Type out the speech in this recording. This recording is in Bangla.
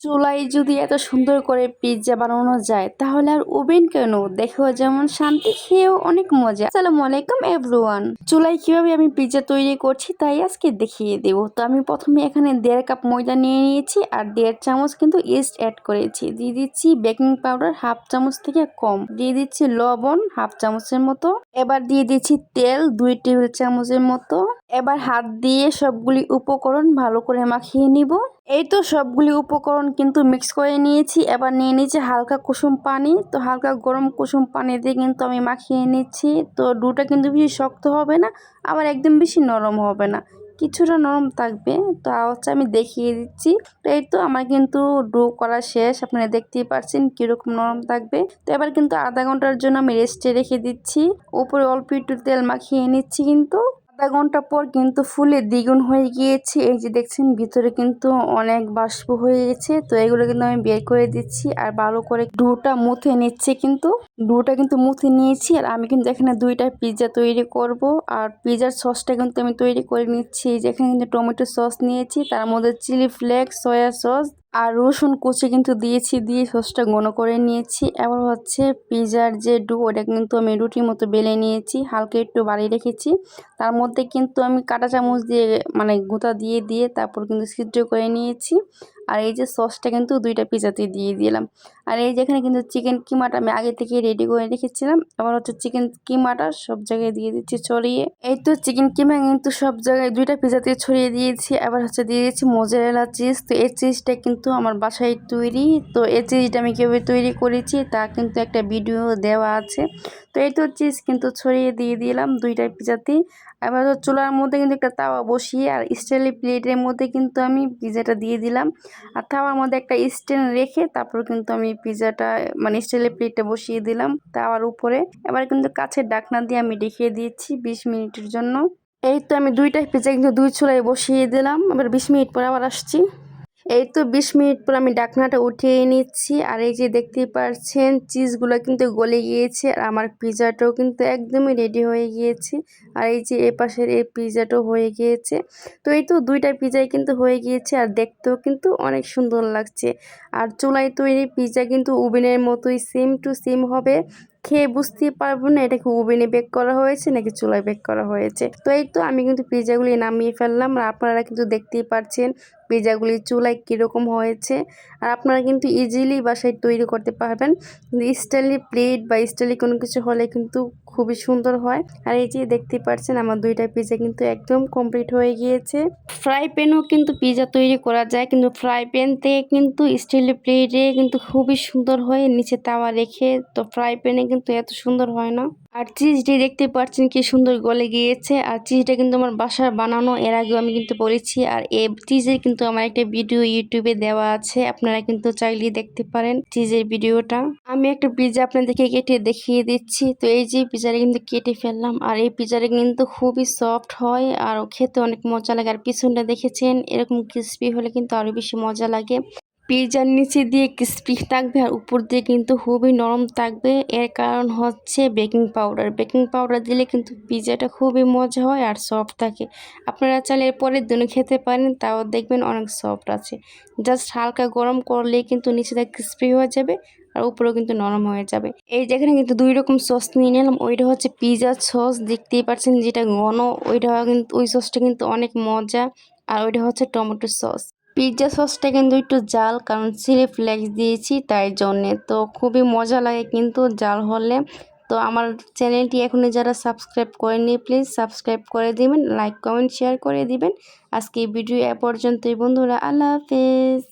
চুলায় যদি এত সুন্দর করে পিৎজা বানানো যায় তাহলে আর ওভেন কেন? দেখো যেমন শান্তি, খেয়েও অনেক মজা। আসসালামু আলাইকুম এভরিওয়ান। চুলায় কিভাবে আমি পিৎজা তৈরি করছি তাই আজকে দেখিয়ে দেবো। তো আমি প্রথমে এখানে 1.5 কাপ ময়দা নিয়ে নিয়েছি আর 1.5 চামচ কিন্তু ইস্ট অ্যাড করেছি। দিয়ে দিচ্ছি বেকিং পাউডার হাফ চামচ থেকে কম, দিয়ে দিচ্ছি লবণ হাফ চামচের মতো, এবার দিয়ে দিচ্ছি তেল 2 টেবিল চামচের মতো। এবার হাত দিয়ে সবগুলি উপকরণ ভালো করে মাখিয়ে নিব। এই তো সবগুলি উপকরণ কিন্তু মিক্স করে নিয়েছি। এবার নিয়ে নিচ্ছি হালকা কুসুম পানি। তো হালকা গরম কুসুম পানি দিয়ে কিন্তু আমি মাখিয়ে নিচ্ছি। তো ডোটা কিন্তু বেশি শক্ত হবে না, আবার একদম বেশি নরম হবে না, কিছুটা নরম থাকবে। তো হচ্ছে আমি দেখিয়ে দিচ্ছি। তো এই তো আমার কিন্তু ডো করা শেষ, আপনারা দেখতেই পাচ্ছেন কিরকম নরম থাকবে। তো এবার কিন্তু আধা ঘন্টার জন্য আমি রেস্টে রেখে দিচ্ছি। উপরে অল্প একটু তেল মাখিয়ে নিচ্ছি। কিন্তু আধা ঘন্টা পর কিন্তু ফুলে দ্বিগুণ হয়ে গিয়েছে। এই যে দেখছেন ভিতরে কিন্তু অনেক বাষ্প হয়ে গেছে। তো এগুলো কিন্তু আমি বের করে দিচ্ছি আর ভালো করে ডোটা মুথে নিচ্ছি। কিন্তু ডোটা কিন্তু মুথে নিয়েছি আর আমি কিন্তু এখানে 2টা পিৎজা তৈরি করব। আর পিৎজার সসটা কিন্তু আমি তৈরি করে নিচ্ছি। যেখানে কিন্তু টমেটো সস নিয়েছি, তার মধ্যে চিলি ফ্লেক্স, সয়া সস আর রসুন কুচি কিন্তু দিয়েছি, দিয়ে সসটা ঘন করে নিয়েছি। এবার হচ্ছে পিৎজার যে ডো ওটা কিন্তু আমি রুটির মতো বেলে নিয়েছি, হালকা একটু বাড়িয়ে রেখেছি। তার মধ্যে কিন্তু আমি কাঁটা চামচ দিয়ে মানে গুঁতা দিয়ে দিয়ে তারপর কিন্তু ছিদ্র করে নিয়েছি। আর এই যে সসটা কিন্তু 2টা পিৎজাতে দিয়ে দিলাম। আর এই যেখানে কিন্তু চিকেন কিমাটা আমি আগে থেকে রেডি করে রেখেছিলাম। এবার হচ্ছে চিকেন কিমাটা সব জায়গায় দিয়ে দিচ্ছি ছড়িয়ে। এই তো চিকেন কিমা কিন্তু সব জায়গায় 2টা পিৎজাতে ছড়িয়ে দিয়েছি। এবার হচ্ছে দিয়ে দিচ্ছি মোজারেলা চিজ। তো এই চিজটা কিন্তু আমার বাসায় তৈরি। তো এই চিজটা আমি কীভাবে তৈরি করেছি তা কিন্তু একটা ভিডিও দেওয়া আছে। তো এই তো চিজ কিন্তু ছড়িয়ে দিয়ে দিলাম 2টা পিৎজাতেই। এবার চুলার মধ্যে কিন্তু একটা তাওয়া বসিয়ে আর স্টিলের প্লেটের মধ্যে কিন্তু আমি পিৎজাটা দিয়ে দিলাম। আর তাওয়ার মধ্যে একটা স্ট্যান্ড রেখে তারপর কিন্তু আমি পিৎজাটা মানে স্টিলের প্লেটটা বসিয়ে দিলাম তাওয়ার উপরে। এবার কিন্তু কাছের ঢাকনা দিয়ে আমি রেখে দিয়েছি 20 মিনিটের জন্য। এই তো আমি 2টা পিৎজা কিন্তু 2 চুলায় বসিয়ে দিলাম। এবার 20 মিনিট পর আবার আসছি। এই তো 20 মিনিট পর আমি ঢাকনাটা উঠিয়ে নিচ্ছি। আর এই যে দেখতেই পাচ্ছেন চিজগুলো কিন্তু গলে গিয়েছে আর আমার পিৎজাটাও কিন্তু একদমই রেডি হয়ে গিয়েছে। আর এই যে এ পাশের এই পিৎজাটাও হয়ে গিয়েছে। তো এই তো 2টা পিৎজাই কিন্তু হয়ে গিয়েছে আর দেখতেও কিন্তু অনেক সুন্দর লাগছে। আর চুলায় তৈরি পিৎজা কিন্তু ওভেনের মতোই সেম টু সেম হবে। খেয়ে বুঝতেই পারবো না এটা কি ওভেনে বেক করা হয়েছে নাকি চুলায় বেক করা হয়েছে। তো এই তো আমি কিন্তু পিৎজাগুলি নামিয়ে ফেললাম আর আপনারা কিন্তু দেখতেই পাচ্ছেন পিৎজাগুলি চুলায় কীরকম হয়েছে। আর আপনারা কিন্তু ইজিলি বাসায় তৈরি করতে পারবেন। স্টাইলি প্লেট বা স্টাইলি কোনো কিছু হলে কিন্তু খুবই সুন্দর হয়। আর এই যে দেখতেই পাচ্ছেন আমার 2টা পিৎজা কিন্তু একদম কমপ্লিট হয়ে গিয়েছে। ফ্রাই প্যানেও কিন্তু পিৎজা তৈরি করা যায়, কিন্তু ফ্রাই প্যান থেকে কিন্তু স্টিলের প্লেটে কিন্তু খুবই সুন্দর হয় নিচে তাওয়া রেখে। তো ফ্রাই প্যানে কিন্তু এত সুন্দর হয় না। আর চিজটি দেখতে পাচ্ছেন কি সুন্দর গলে গিয়েছে। আর চিজটা কিন্তু আমার বাসার বানানো, এর আগেও আমি কিন্তু বলেছি। আর এই চিজের কিন্তু আমার একটা ভিডিও ইউটিউবে দেওয়া আছে, আপনারা কিন্তু চাইলেই দেখতে পারেন চিজের ভিডিওটা। আমি একটা পিৎজা আপনাদেরকে কেটে দেখিয়ে দিচ্ছি। তো এই যে পিৎজাটা কিন্তু কেটে ফেললাম আর এই পিৎজাটা কিন্তু খুবই সফট হয় আর খেতে অনেক মজা লাগে। আর পিছনটা দেখেছেন এরকম ক্রিস্পি হলে কিন্তু আরো বেশি মজা লাগে। পিৎজার নিচে দিয়ে ক্রিস্পি থাকবে আর উপর দিয়ে কিন্তু খুবই নরম থাকবে। এর কারণ হচ্ছে বেকিং পাউডার। বেকিং পাউডার দিলে কিন্তু পিৎজাটা খুবই মজা হয় আর সফট থাকে। আপনারা চাইলে এর পরের দিনও খেতে পারেন, তাও দেখবেন অনেক সফট আছে। জাস্ট হালকা গরম করলেই কিন্তু নিচেটা ক্রিস্পি হয়ে যাবে আর উপরেও কিন্তু নরম হয়ে যাবে। এই যেখানে কিন্তু 2 রকম সস নিয়ে নিলাম। ওইটা হচ্ছে পিৎজা সস, দেখতেই পাচ্ছেন যেটা ঘন, ওইটা কিন্তু ওই সসটা কিন্তু অনেক মজা। আর ওইটা হচ্ছে টমেটো সস। পিৎজা সসটা কিন্তু একটু জাল, কারণ চিলি ফ্লেক্স দিয়েছি তাই জন্যে। তো খুবই মজা লাগে কিন্তু জাল হলে। তো আমার চ্যানেলটি এখনই যারা সাবস্ক্রাইব করেননি প্লিজ সাবস্ক্রাইব করে দিবেন, লাইক কমেন্ট শেয়ার করে দিবেন। আজকে এই ভিডিও এ পর্যন্তই বন্ধুরা, আল্লাহ হাফেজ।